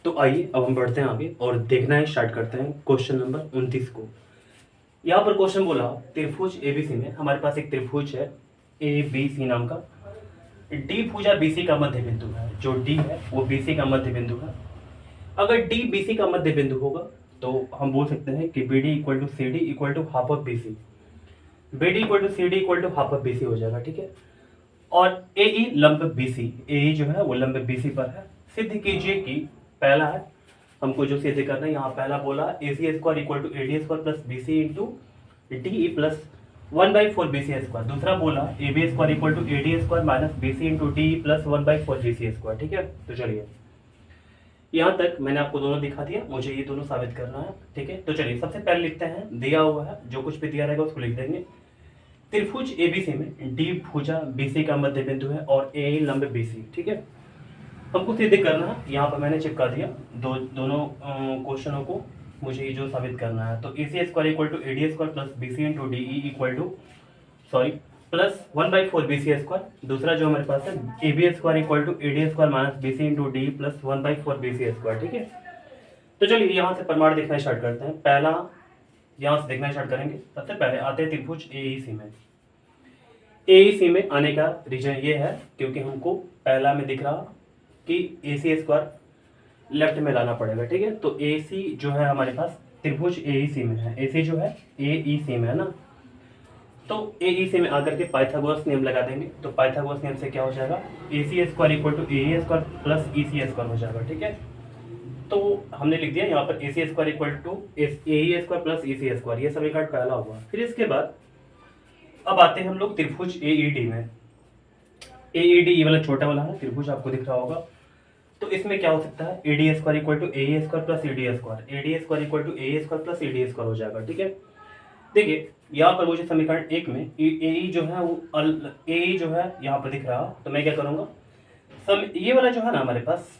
तो आइए अब हम बढ़ते हैं आगे और देखना है स्टार्ट करते हैं क्वेश्चन नंबर 29 को। यहाँ पर क्वेश्चन बोला त्रिभुज एबीसी में हमारे पास एक त्रिभुज है ए बी सी नाम का। डी भुजा बीसी का मध्य बिंदु है, जो डी है वो बीसी का मध्य बिंदु है। अगर डी बीसी का मध्य बिंदु होगा तो हम बोल सकते हैं कि B D equal to C D equal to half of B C. B D equal to C D equal to half of B C हो जाएगा, ठीक है। और ए ई लंब बी सी, ए ई जो है वो लंब बी सी पर है। सिद्ध कीजिए कि पहला है, हमको जो सिद्ध करना है यहाँ पहला बोला A C square equal to A D square plus B C into D E plus 1/4 B C square. दूसरा बोला A B square equal to A D square minus B C into D E plus 1/4 B C square, ठीक है। तो चलिए यहाँ तक मैंने आपको दोनों दिखा दिया, मुझे ये दोनों साबित करना है, ठीक है। तो चलिए सबसे पहले लिखते हैं, दिया हुआ है जो कुछ भी दिया रहेगा उसको लिख देंगे। त्रिभुज एबीसी में डी भुजा बीसी का मध्य बिंदु है और ए लंब बीसी, ठीक है। हमको सिद्ध करना है, यहाँ पर मैंने चिपका दिया दोनों क्वेश्चनों को। मुझे ये जो साबित करना है तो A C square equal to A D square plus B C into D E equal to plus 1/4 B C square. दूसरा जो हमारे पास है A B square equal to A D square minus B C into D plus 1/4 B C square, ठीक है। तो चलिए यहाँ से प्रमाण देखना स्टार्ट करते हैं। पहला यहाँ से देखना स्टार्ट करेंगे। सबसे पहले आते हैं त्रिभुज ए ई सी में। ए ई सी में आने का रीजन ये है क्योंकि हमको पहला में दिख रहा कि ए सी स्क्वायर लेफ्ट में लाना पड़ेगा, ठीक है। तो ए सी जो है हमारे पास त्रिभुज ए ई सी में है, ए सी जो है ए ई सी में है ना। तो ए ई सी में आकर के पाइथागोरस नियम लगा देंगे। तो पाइथागोरस नियम से क्या हो जाएगा, A C square equal to A square plus E C square हो जाएगा, ठीक है। तो हमने लिख दिया यहाँ पर A C square equal to A square plus E C square, ये समीकरण पहला हुआ। फिर इसके बाद अब आते हैं हम लोग त्रिभुज ए ई डी में। ए ई डी ये वाला छोटा वाला है त्रिभुज, आपको दिख रहा होगा। तो इसमें क्या हो सकता है, A D square equal to A square plus A D square, A D square equal to A square plus A D square हो जाएगा, ठीक है। देखिए यहाँ पर मुझे समीकरण एक में ए जो है वो ए जो है यहाँ पर दिख रहा, तो मैं क्या करूँगा, ये वाला जो है ना हमारे पास,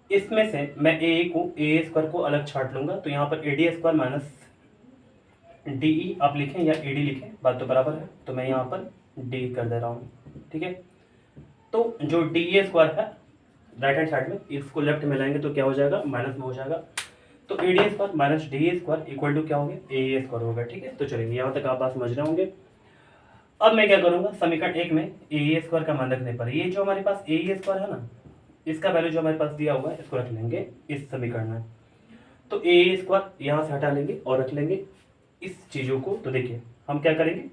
इसमें से मैं ए को ए स्क्वायर को अलग छाट लूंगा। तो यहाँ पर A D square minus D ई आप लिखें या ए डी लिखें, बात तो बराबर है। तो मैं यहाँ पर डी कर दे रहा हूँ, ठीक है। तो जो डी ए स्क्वायर है राइट हैंड साइड में, इसको लेफ्ट में लाएंगे तो क्या हो जाएगा, माइनस में हो जाएगा। तो A D square minus D A square equal to क्या हो गया, ए स्क्वायर होगा, ठीक है। तो चलिए यहाँ तक आप बात समझ रहे होंगे। अब मैं क्या करूँगा, समीकरण एक में ए स्क्वायर का मान रखने पर ये जो हमारे पास ए स्क्वायर है ना, इसका वैल्यू जो हमारे पास दिया हुआ है इसको रख लेंगे इस समीकरण में। तो ए स्क्वायर यहाँ से हटा लेंगे और रख लेंगे इस चीज़ों को। तो देखिए हम क्या करेंगे,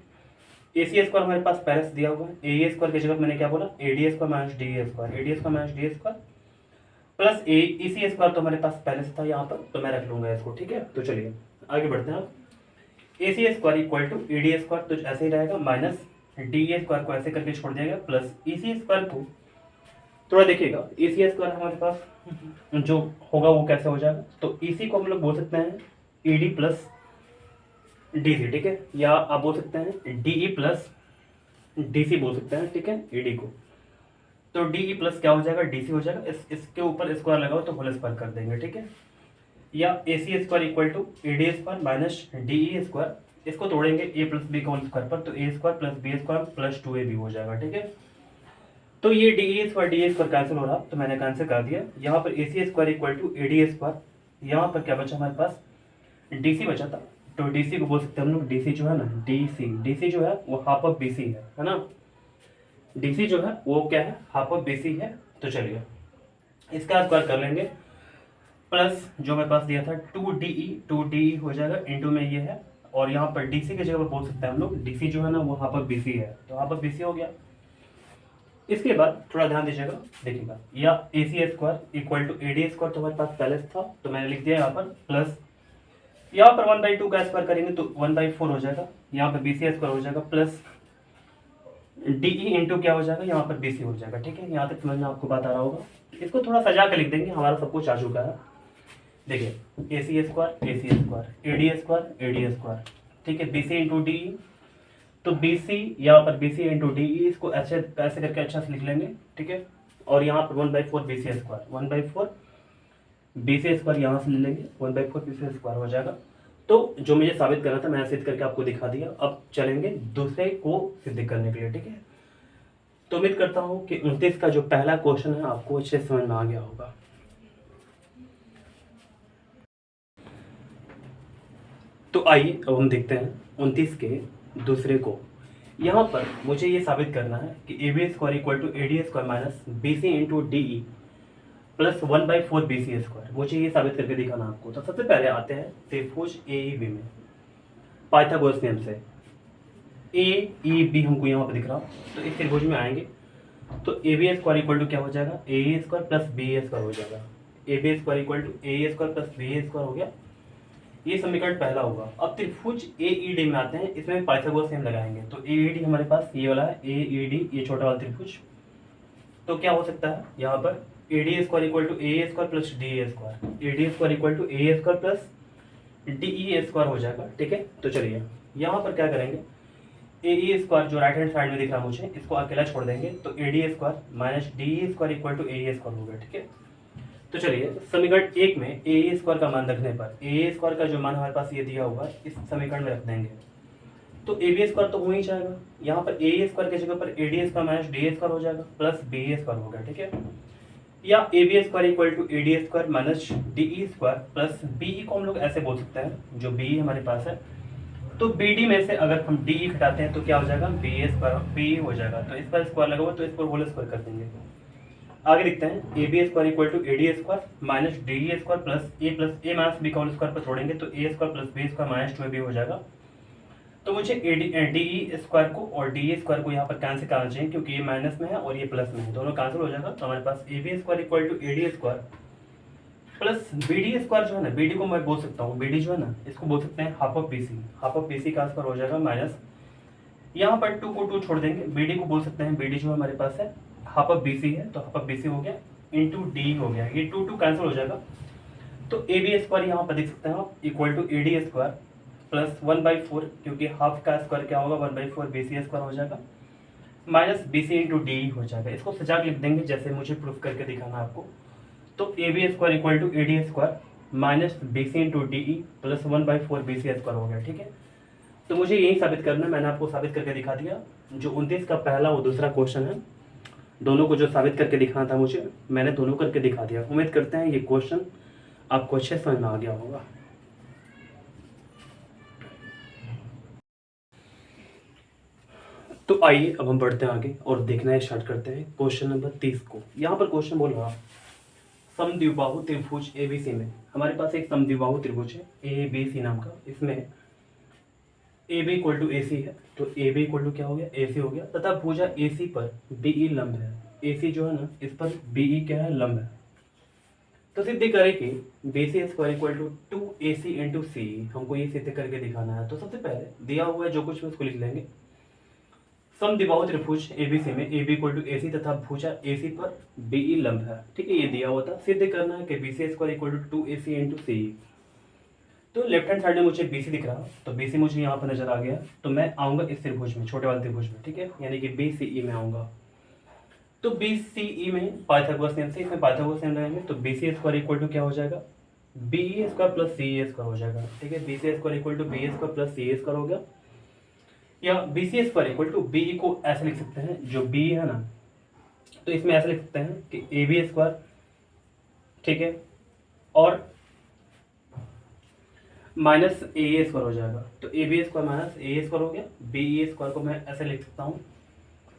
ए सी स्क्वायर हमारे पास पहले से दिया हुआ है, ए स्क्वायर की जगह मैंने क्या बोला, A D square minus D square, A D square minus D square plus A C square तो हमारे पास पहले से था यहाँ पर, तो मैं रख लूंगा इसको, ठीक है। तो चलिए आगे बढ़ते हैं। A C square equal to A D square तो ऐसे ही रहेगा, माइनस डी स्क्वायर को ऐसे करके छोड़ दिया गया, प्लस ई सी स्क्वायर को थोड़ा देखिएगा, ई सी स्क्वायर हमारे पास जो होगा वो कैसे हो जाएगा। तो ई सी को हम लोग बोल सकते हैं E D plus D C, ठीक है। या आप बोल सकते हैं D E plus D C बोल सकते हैं, ठीक है, ई डी को। तो डी ई प्लस क्या हो जाएगा, डी सी हो जाएगा। इसके ऊपर स्क्वायर लगाओ तो होल स्क्वायर कर देंगे, ठीक है। या A C square equal to A D square minus D E square, इसको तोड़ेंगे ए प्लस बी का होल स्क्वायर पर, तो A square plus B square plus 2ab हो जाएगा, ठीक है। तो ये डी स्क्वायर कैंसिल हो रहा, तो मैंने कैंसिल कर दिया। यहाँ पर A C square equal to A D square, यहाँ पर क्या बचा हमारे पास, डी सी बचा था। तो डी सी को बोल सकते हैं हम लोग, डी सी जो है ना, डी सी जो है वो हाफ ऑफ बी सी है ना। डी सी जो है वो क्या है, हाफ ऑफ बी सी है। तो चलिए इसका स्क्वायर कर लेंगे, प्लस जो मेरे पास दिया था 2 डी हो जाएगा, इंटू में ये है। और यहाँ पर डी सी की जगह पर बोल सकते हैं हम लोग, डी सी जो है ना वो हाफ ऑफ बी सी है, तो हाफ ऑफ बी सी हो गया। इसके बाद थोड़ा ध्यान दीजिएगा, देखिएगा, या A C square equal to A D square तो हमारे पास पहले से था, तो मैंने लिख दिया यहाँ पर, प्लस यहाँ पर 1/2 का स्क्वायर करेंगे तो 1/4 हो जाएगा, यहाँ पर बी सी स्क्वायर हो जाएगा, प्लस डी ई इंटू क्या हो जाएगा, यहाँ पर बी सी हो जाएगा, ठीक है। यहाँ तक समझ में आपको बात आ रहा होगा। इसको थोड़ा सजा कर लिख देंगे, हमारा सब कुछ आ चुका है। देखिए A C square A D square, ठीक है, B C into D E, तो बी सी यहाँ पर B C into D E, इसको ऐसे ऐसे करके अच्छा से लिख लेंगे, ठीक है। और यहाँ पर 1/4 B C square, 1/4 B C square यहाँ से ले लेंगे, 1/4 बी सी स्क्वायर हो जाएगा। तो जो मुझे साबित करना था मैंने सिद्ध करके आपको दिखा दिया। अब चलेंगे दूसरे को सिद्ध करने के लिए, ठीक है। तो उम्मीद करता हूँ कि 29 का जो पहला क्वेश्चन है आपको अच्छे से समझ में आ गया होगा। तो आइए अब हम देखते हैं 29 के दूसरे को। यहाँ पर मुझे ये साबित करना है कि A B square equal to A D square minus B C into D E plus 1/4 B C square. मुझे ये साबित करके दिखाना आपको। तो सबसे पहले आते हैं त्रिभुज ए ई बी में पाइथागोरस नियम से। ए ई बी हमको यहाँ पर दिख रहा, तो इस त्रिभुज में आएंगे तो A B square equal to क्या हो जाएगा, A square plus B square हो जाएगा। A B square equal to A square plus B square हो गया, ये समीकरण पहला होगा। अब त्रिभुज ए ई डी में आते हैं, इसमें पाइथागोरस नियम लगाएंगे। तो ए ई डी हमारे पास ये वाला है, ए ई डी ये छोटा वाला त्रिभुज। तो क्या हो सकता है यहाँ पर, A D square equal to A square plus D A square, A D square equal to A square plus D E square हो जाएगा। ठीक है, तो चलिए यहाँ पर क्या करेंगे, ए ई स्क्वायर जो राइट हैंड साइड में दिख रहा है मुझे, इसको अकेला छोड़ देंगे। तो A D square minus D E square equal to A square हो गया। ठीक है, तो चलिए समीकरण एक में ए स्क्वायर का मान रखने पर ए स्क्वायर का जो मान हमारे पास ये दिया होगा इस समीकरण में रख देंगे। तो ए बी स्क्वायर तो हो ही जाएगा, यहाँ पर ए स्क्वायर की जगह पर A D square minus D square हो जाएगा प्लस बी स्क्वायर हो गया। ठीक है, या A B square equal to A D square minus D E square plus B E को हम लोग ऐसे बोल सकते हैं, जो बी हमारे पास है। तो बी डी में से अगर हम डी ई घटाते हैं तो क्या हो जाएगा, बी स्क्वायर बी हो जाएगा। तो इस पर स्क्वायर लगा हुआ तो इस पर होल स्क्वायर कर देंगे। आगे लिखते हैं A B square equal to A D square minus D E square plus A minus B का होल स्क्वायर पर छोड़ेंगे तो A square plus B square minus 2ab हो जाएगा। तो मुझे डी ई स्क्वायर को और डी ई स्क्वायर को यहाँ पर कैंसिल करना चाहिए, क्योंकि ये माइनस में है और ये प्लस में है, दोनों कैंसिल हो जाएगा। तो हमारे पास A B square equal to A D square plus B D square जो है ना, बी डी को मैं बोल सकता हूँ, बी डी जो है ना इसको बोल सकते हैं half of B C, half of B C का स्क्वायर हो जाएगा माइनस, यहाँ पर 2 को 2 छोड़ देंगे, बी डी को बोल सकते हैं, बी डी जो हमारे पास है हाफ ऑफ बी सी है, तो हाफ ऑफ बी सी हो गया इंटू डी हो गया, ये 2 कैंसिल हो जाएगा। तो ए बी स्क्वायर यहाँ पर देख सकते हैं आप equal to A D square plus 1/4, क्योंकि हाफ का स्क्वायर क्या होगा 1/4 बी सी स्क्वायर हो जाएगा minus B C into D हो जाएगा। इसको सजा के लिख देंगे जैसे मुझे प्रूफ करके दिखाना आपको। तो A B square equal to A D square minus B C into D E plus 1/4 B C square हो गया। ठीक है, तो मुझे यही साबित करना है, मैंने आपको साबित करके दिखा दिया। जो 29 का पहला और दूसरा क्वेश्चन है, दोनों को जो साबित करके दिखाना था मुझे, मैंने दोनों करके दिखा दिया। उम्मीद करते हैं ये क्वेश्चन आपको अच्छे समझ में आ गया होगा। तो आइए अब हम बढ़ते हैं आगे और देखना स्टार्ट करते हैं क्वेश्चन नंबर 30 को। यहाँ पर क्वेश्चन बोल रहा समद्विबाहु त्रिभुज एबीसी में हमारे पास एक समद्विबाहु त्रिभुज है ए बी सी नाम का। इसमें A B equal to A सी है, तो ए बी इक्वल टू क्या हो गया, ए सी हो गया, तथा भुजा ए सी पर बी ई लंब है। ए सी जो है ना इस पर बी ई क्या है, लंब है। तो सिद्ध करें कि B C square equal to 2ac into C, हमको ये सिद्ध करके दिखाना है। तो सबसे पहले दिया हुआ है जो कुछ उसको लिख लेंगे। समद्विबाहु त्रिभुज एबीसी में A B equal to A सी तथा भुजा ए सी पर बी ई लंब है। ठीक है, ये दिया हुआ था। सिद्ध करना है कि B C square equal to 2ac into C. तो लेफ्ट हैंड साइड में मुझे बी सी दिख रहा, तो बी सी मुझे यहाँ पर नजर आ गया। तो मैं आऊँगा इस त्रिभुज में, छोटे वाले त्रिभुज में। ठीक है, यानी कि बी सी ई में आऊँगा। तो बी सी ई में पाइथागोरस नियम से इसमें पाइथागोरस नियम लगाएंगे। तो B C square equal to क्या हो जाएगा, B E square plus C A square हो जाएगा। ठीक है, B C square equal to B A square plus C A square हो गया। या B C square equal to B E को ऐसे लिख सकते हैं, जो बी है ना, तो इसमें ऐसे लिख सकते हैं कि ए बी स्क्वायर, ठीक है, और माइनस ए स्क्वायर हो जाएगा। तो A B square minus A square हो गया। बी ई स्क्वायर को मैं ऐसे लिख सकता हूँ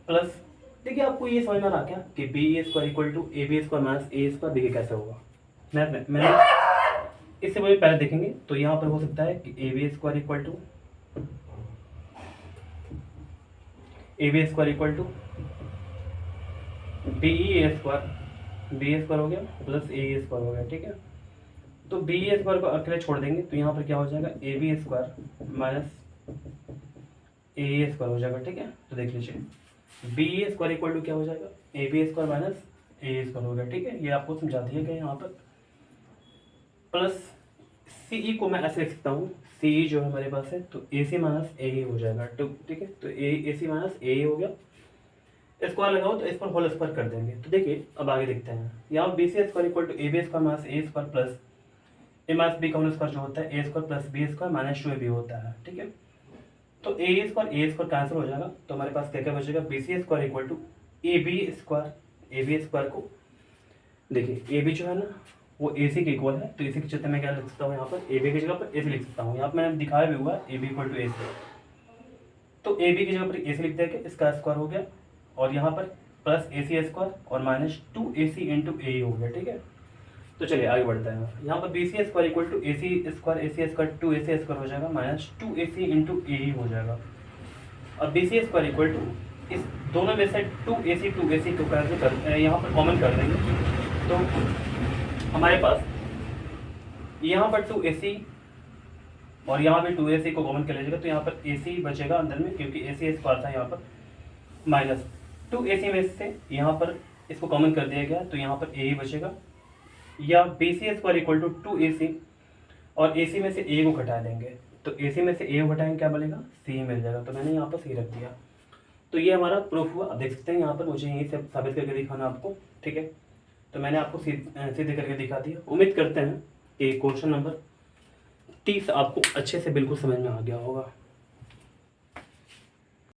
प्लस, देखिए आपको ये समझ में आ रहा क्या कि B E square equal to A B square minus A square, देखिए कैसे होगा। मैं इससे मुझे पहले देखेंगे। तो यहाँ पर हो सकता है कि A B square equal to A B square equal to B E square, B A square हो गया प्लस ए स्क्वायर हो गया। ठीक है, तो बी ए स्क्वायर को अकेले छोड़ देंगे तो यहाँ पर क्या हो जाएगा, A B square minus A square हो जाएगा। ठीक है, तो देख लीजिए B A square equal to क्या हो जाएगा, A B square minus A square हो गया। ठीक है, ये आपको समझा दिया गया यहाँ पर। प्लस सी ई को मैं ऐसे लिख सकता हूँ, सी ई जो हमारे पास है तो ए सी माइनस ए हो जाएगा। तो ठीक है, तो ए सी माइनस ए हो गया। स्क्वायर लगाओ तो इस पर होल स्क्वायर कर देंगे। तो देखिए अब आगे देखते हैं। यहाँ B C square equal to A B square minus A square plus A minus B का होल स्क्वायर जो होता है A square plus B square minus 2ab होता है। ठीक है, तो ए स्क्वायर कैंसिल हो जाएगा। तो हमारे पास क्या क्या बचेगा, B C square equal to A B square को देखिए ए बी जो है ना वो ए सी के इक्वल है, तो इसी की जगह मैं क्या लिख सकता हूँ यहाँ पर, ए बी की जगह पर ए सी लिख सकता हूँ। यहाँ पर मैंने दिखाया भी हुआ A B equal to A सी, तो ए बी की जगह पर ए सी लिख देंगे, इसका स्क्वायर हो गया, और यहाँ पर प्लस ए सी स्क्वायर और माइनस 2ac इंटू ए हो गया, ठीक है। तो चलिए आगे बढ़ते हैं। यहाँ पर B C square equal to A C square 2ac square हो जाएगा, माइनस 2ac इंटू ए हो जाएगा। अब B C square equal to, इस दोनों में से 2ac को कैसे कर यहाँ पर कॉमन कर देंगे, तो हमारे पास यहाँ पर 2ac और यहाँ पे 2ac को कॉमन कर लीजिएगा, तो यहाँ पर ac बचेगा अंदर में, क्योंकि ac स्क्वायर था यहाँ पर, माइनस 2ac में से यहाँ पर इसको कॉमन कर दिया गया, तो यहाँ पर a ही बचेगा, या B C square equal to 2ac और ac में से a को घटा देंगे, तो ac में से a को घटाएंगे क्या बनेगा, c मिल जाएगा, तो मैंने यहाँ पर c रख दिया। तो ये हमारा प्रूफ हुआ। आप देख सकते हैं यहाँ पर मुझे यहीं से साबित करके दिखाना आपको, ठीक है। तो मैंने आपको सीधे करके दिखा दिया। उम्मीद करते हैं कि क्वेश्चन नंबर 30 आपको अच्छे से बिल्कुल समझ में आ गया होगा।